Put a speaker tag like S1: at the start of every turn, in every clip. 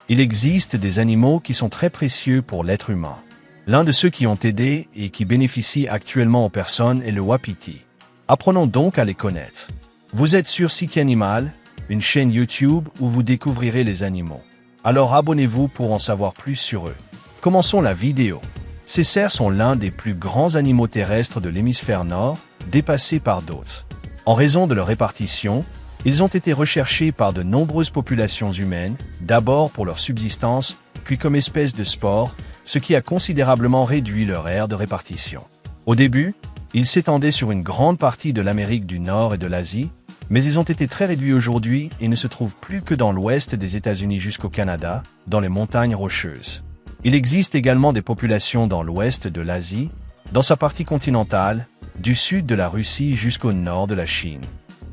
S1: Il existe des animaux qui sont très précieux pour l'être humain. L'un de ceux qui ont aidé et qui bénéficient actuellement aux personnes est le wapiti. Apprenons donc à les connaître. Vous êtes sur City Animal, une chaîne YouTube où vous découvrirez les animaux. Alors abonnez-vous pour en savoir plus sur eux. Commençons la vidéo. Ces cerfs sont l'un des plus grands animaux terrestres de l'hémisphère nord, dépassés par d'autres. En raison de leur répartition, ils ont été recherchés par de nombreuses populations humaines, d'abord pour leur subsistance, puis comme espèce de sport, ce qui a considérablement réduit leur aire de répartition. Au début, ils s'étendaient sur une grande partie de l'Amérique du Nord et de l'Asie, mais ils ont été très réduits aujourd'hui et ne se trouvent plus que dans l'ouest des États-Unis jusqu'au Canada, dans les montagnes rocheuses. Il existe également des populations dans l'ouest de l'Asie, dans sa partie continentale, du sud de la Russie jusqu'au nord de la Chine.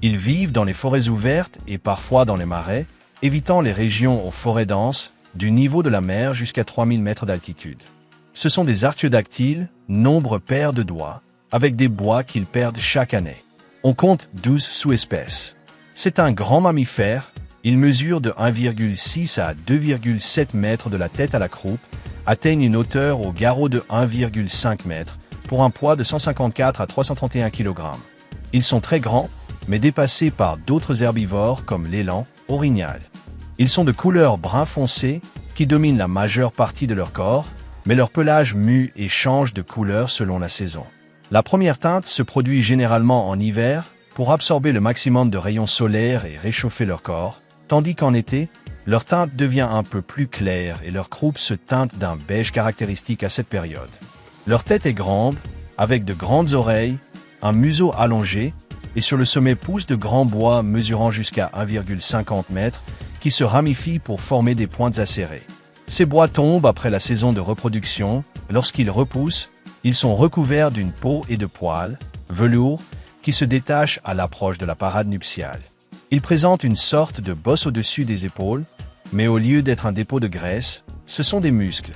S1: Ils vivent dans les forêts ouvertes et parfois dans les marais, évitant les régions aux forêts denses, du niveau de la mer jusqu'à 3000 mètres d'altitude. Ce sont des artiodactyles, nombreux paires de doigts, avec des bois qu'ils perdent chaque année. On compte 12 sous-espèces. C'est un grand mammifère, il mesure de 1,6 à 2,7 mètres de la tête à la croupe, atteigne une hauteur au garrot de 1,5 mètre, pour un poids de 154 à 331 kg. Ils sont très grands, mais dépassés par d'autres herbivores comme l'élan, orignal. Ils sont de couleur brun foncé, qui domine la majeure partie de leur corps, mais leur pelage mue et change de couleur selon la saison. La première teinte se produit généralement en hiver pour absorber le maximum de rayons solaires et réchauffer leur corps, tandis qu'en été, leur teinte devient un peu plus claire et leur croupe se teinte d'un beige caractéristique à cette période. Leur tête est grande, avec de grandes oreilles, un museau allongé, et sur le sommet poussent de grands bois mesurant jusqu'à 1,50 m qui se ramifient pour former des pointes acérées. Ces bois tombent après la saison de reproduction. Lorsqu'ils repoussent, ils sont recouverts d'une peau et de poils, velours, qui se détachent à l'approche de la parade nuptiale. Ils présentent une sorte de bosse au-dessus des épaules, mais au lieu d'être un dépôt de graisse, ce sont des muscles.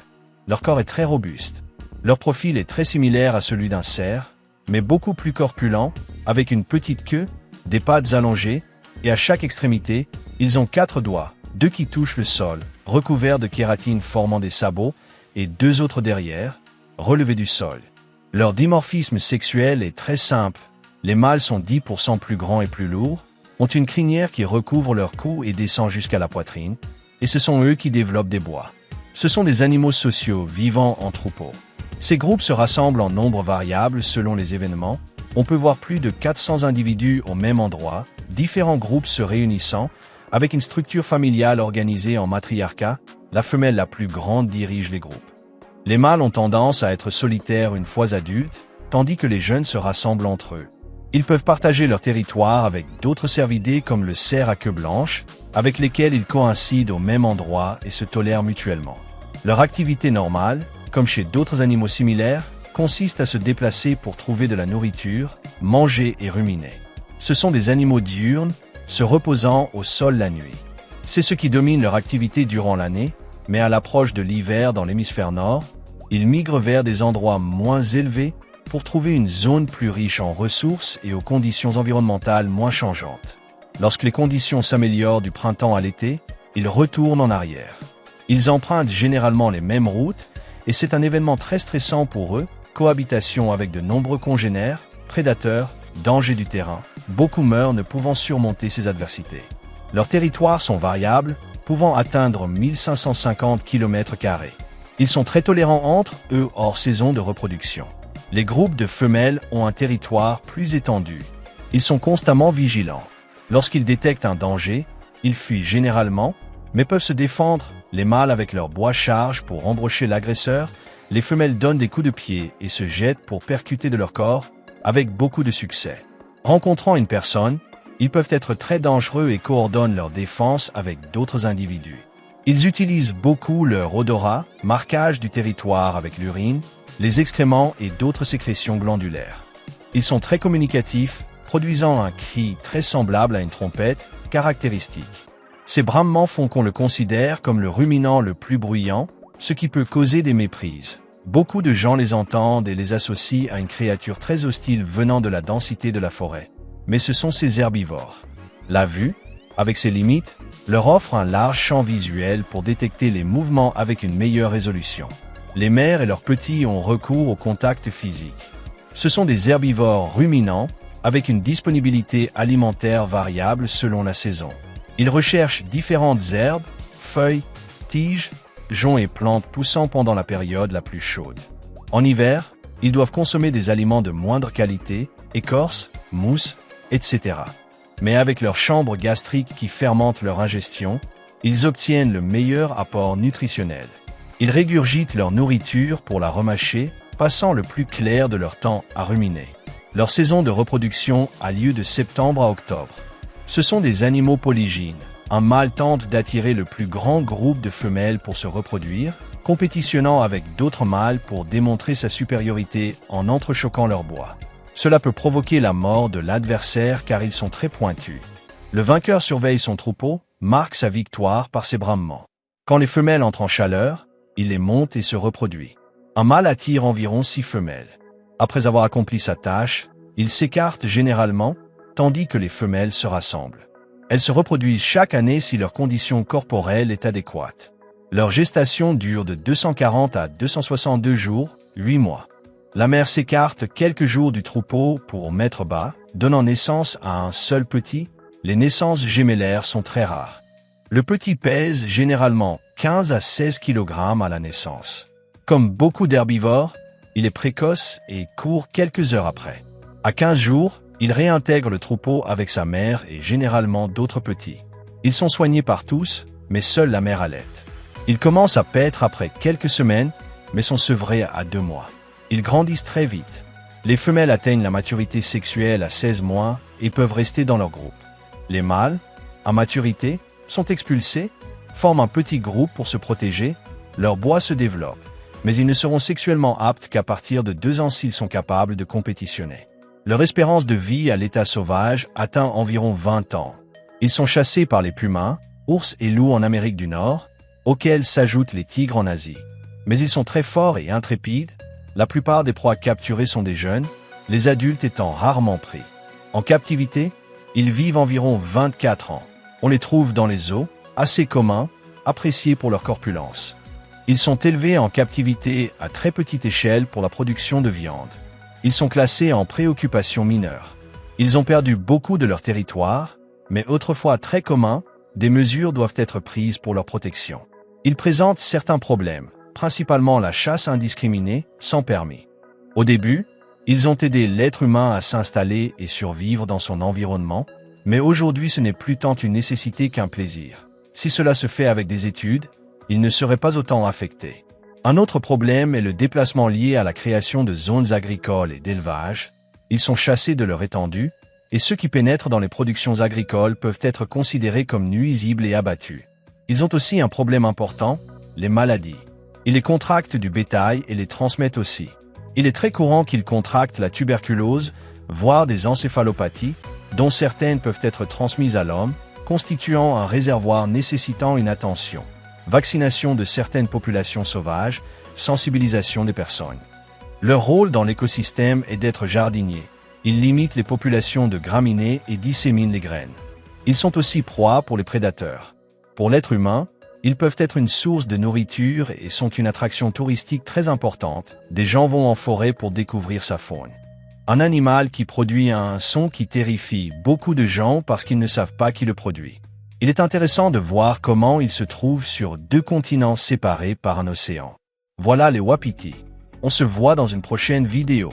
S1: Leur corps est très robuste. Leur profil est très similaire à celui d'un cerf, mais beaucoup plus corpulent, avec une petite queue, des pattes allongées, et à chaque extrémité, ils ont 4 doigts, 2 qui touchent le sol, recouverts de kératine formant des sabots, et 2 autres derrière, relevés du sol. Leur dimorphisme sexuel est très simple. Les mâles sont 10% plus grands et plus lourds, ont une crinière qui recouvre leur cou et descend jusqu'à la poitrine, et ce sont eux qui développent des bois. Ce sont des animaux sociaux vivant en troupeaux. Ces groupes se rassemblent en nombre variable selon les événements. On peut voir plus de 400 individus au même endroit, différents groupes se réunissant, avec une structure familiale organisée en matriarcat. La femelle la plus grande dirige les groupes. Les mâles ont tendance à être solitaires une fois adultes, tandis que les jeunes se rassemblent entre eux. Ils peuvent partager leur territoire avec d'autres cervidés comme le cerf à queue blanche, avec lesquels ils coïncident au même endroit et se tolèrent mutuellement. Leur activité normale, comme chez d'autres animaux similaires, consiste à se déplacer pour trouver de la nourriture, manger et ruminer. Ce sont des animaux diurnes, se reposant au sol la nuit. C'est ce qui domine leur activité durant l'année, mais à l'approche de l'hiver dans l'hémisphère nord, ils migrent vers des endroits moins élevés pour trouver une zone plus riche en ressources et aux conditions environnementales moins changeantes. Lorsque les conditions s'améliorent du printemps à l'été, ils retournent en arrière. Ils empruntent généralement les mêmes routes, et c'est un événement très stressant pour eux, cohabitation avec de nombreux congénères, prédateurs, dangers du terrain. Beaucoup meurent ne pouvant surmonter ces adversités. Leurs territoires sont variables, pouvant atteindre 1550 km². Ils sont très tolérants entre eux hors saison de reproduction. Les groupes de femelles ont un territoire plus étendu. Ils sont constamment vigilants. Lorsqu'ils détectent un danger, ils fuient généralement, mais peuvent se défendre, les mâles avec leur bois chargent pour embrocher l'agresseur, les femelles donnent des coups de pied et se jettent pour percuter de leur corps, avec beaucoup de succès. Rencontrant une personne, ils peuvent être très dangereux et coordonnent leur défense avec d'autres individus. Ils utilisent beaucoup leur odorat, marquage du territoire avec l'urine, les excréments et d'autres sécrétions glandulaires. Ils sont très communicatifs, produisant un cri très semblable à une trompette, caractéristique. Ces brammements font qu'on le considère comme le ruminant le plus bruyant, ce qui peut causer des méprises. Beaucoup de gens les entendent et les associent à une créature très hostile venant de la densité de la forêt. Mais ce sont ces herbivores. La vue, Avec ses limites, leur offre un large champ visuel pour détecter les mouvements avec une meilleure résolution. Les mères et leurs petits ont recours au contact physique. Ce sont des herbivores ruminants, avec une disponibilité alimentaire variable selon la saison. Ils recherchent différentes herbes, feuilles, tiges, joncs et plantes poussant pendant la période la plus chaude. En hiver, ils doivent consommer des aliments de moindre qualité, écorce, mousse, etc. Mais avec leur chambre gastrique qui fermente leur ingestion, ils obtiennent le meilleur apport nutritionnel. Ils régurgitent leur nourriture pour la remâcher, passant le plus clair de leur temps à ruminer. Leur saison de reproduction a lieu de septembre à octobre. Ce sont des animaux polygynes. Un mâle tente d'attirer le plus grand groupe de femelles pour se reproduire, compétitionnant avec d'autres mâles pour démontrer sa supériorité en entrechoquant leur bois. Cela peut provoquer la mort de l'adversaire car ils sont très pointus. Le vainqueur surveille son troupeau, marque sa victoire par ses brammements. Quand les femelles entrent en chaleur, il les monte et se reproduit. Un mâle attire environ 6 femelles. Après avoir accompli sa tâche, il s'écarte généralement, tandis que les femelles se rassemblent. Elles se reproduisent chaque année si leur condition corporelle est adéquate. Leur gestation dure de 240 à 262 jours, 8 mois. La mère s'écarte quelques jours du troupeau pour mettre bas, donnant naissance à un seul petit. Les naissances gémellaires sont très rares. Le petit pèse généralement 15 à 16 kg à la naissance. Comme beaucoup d'herbivores, il est précoce et court quelques heures après. À 15 jours, il réintègre le troupeau avec sa mère et généralement d'autres petits. Ils sont soignés par tous, mais seule la mère allaite. Ils commencent à paître après quelques semaines, mais sont sevrés à 2 mois. Ils grandissent très vite. Les femelles atteignent la maturité sexuelle à 16 mois et peuvent rester dans leur groupe. Les mâles, à maturité, sont expulsés, forment un petit groupe pour se protéger, leur bois se développe, mais ils ne seront sexuellement aptes qu'à partir de 2 ans s'ils sont capables de compétitionner. Leur espérance de vie à l'état sauvage atteint environ 20 ans. Ils sont chassés par les pumas, ours et loups en Amérique du Nord, auxquels s'ajoutent les tigres en Asie. Mais ils sont très forts et intrépides. La plupart des proies capturées sont des jeunes, les adultes étant rarement pris. En captivité, ils vivent environ 24 ans. On les trouve dans les zoos, assez communs, appréciés pour leur corpulence. Ils sont élevés en captivité à très petite échelle pour la production de viande. Ils sont classés en préoccupation mineure. Ils ont perdu beaucoup de leur territoire, mais autrefois très communs, des mesures doivent être prises pour leur protection. Ils présentent certains problèmes, principalement la chasse indiscriminée, sans permis. Au début, ils ont aidé l'être humain à s'installer et survivre dans son environnement, mais aujourd'hui ce n'est plus tant une nécessité qu'un plaisir. Si cela se fait avec des études, ils ne seraient pas autant affectés. Un autre problème est le déplacement lié à la création de zones agricoles et d'élevage. Ils sont chassés de leur étendue, et ceux qui pénètrent dans les productions agricoles peuvent être considérés comme nuisibles et abattus. Ils ont aussi un problème important, les maladies. Ils les contractent du bétail et les transmettent aussi. Il est très courant qu'ils contractent la tuberculose, voire des encéphalopathies, dont certaines peuvent être transmises à l'homme, constituant un réservoir nécessitant une attention. Vaccination de certaines populations sauvages, sensibilisation des personnes. Leur rôle dans l'écosystème est d'être jardiniers. Ils limitent les populations de graminées et disséminent les graines. Ils sont aussi proies pour les prédateurs. Pour l'être humain, ils peuvent être une source de nourriture et sont une attraction touristique très importante. Des gens vont en forêt pour découvrir sa faune. Un animal qui produit un son qui terrifie beaucoup de gens parce qu'ils ne savent pas qui le produit. Il est intéressant de voir comment il se trouve sur 2 continents séparés par un océan. Voilà les wapitis. On se voit dans une prochaine vidéo.